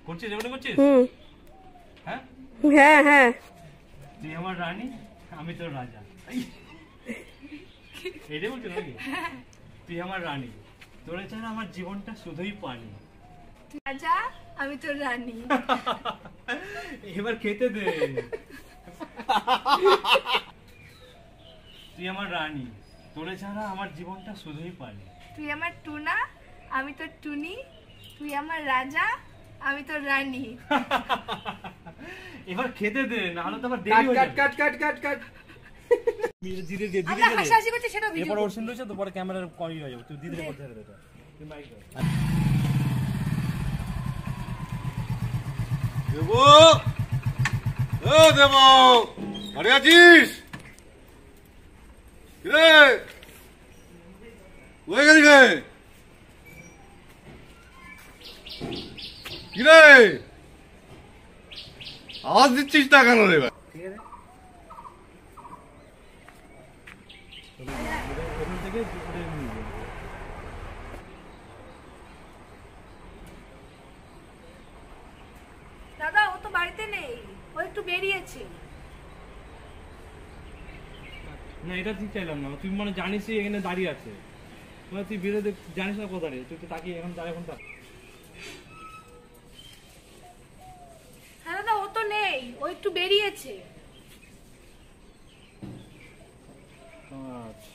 করছিস এমন করছিস? হ্যাঁ হ্যাঁ হ্যাঁ। তুই আমার রানী, আমি তোর রাজা। এইটাই বলছো নাকি? তুই আমার রানী, তোর ছাড়া আমার জীবনটা শুধুই পানি। রাজা, আমি তোর রানী। এবার খেতে দে। তুই আমার রানী, তোর ছাড়া আমার জীবনটা শুধুই পানি। তুই আমার টুনা, আমি তোর টুনি। তুই আমার রাজা, আমি তোর রানী। এবার খেতে দে, না হলে তো আবার দেরি হয়ে যাবে। কাট কাট কাট কাট। ধীরে ধীরে আমরা হাসাহাসি করছি সেটা ভিডিও। এরপর ওর সিন রয়েছে তো, পরে ক্যামেরার কমই হয়ে যাবে। তুই ধীরে ধীরে ধরে দে এটা। তুই মাইক ধর। দেবো, ও দেবো, আরে আছিস? রে, ওই গেলি রে? কি রে? আওয়াজ দিচ্ছিস না কেন রে? ঠিক আছে? ওখান থেকে দুপুরে নিয়ে যাবো। দাদা, ও তো বাড়িতে নেই, ও একটু বেরিয়েছে। না এটা ঠিক চাইলাম না, তুই মানে জানিসই এখানে দাঁড়িয়ে আছে, মানে তুই বেরোতে জানিস না কোথায়, তুই তো তাকিয়ে এখন দাঁড়িয়ে এখন হ্যাঁ দাদা, ও তো নেই, ও একটু বেরিয়েছে। আচ্ছা।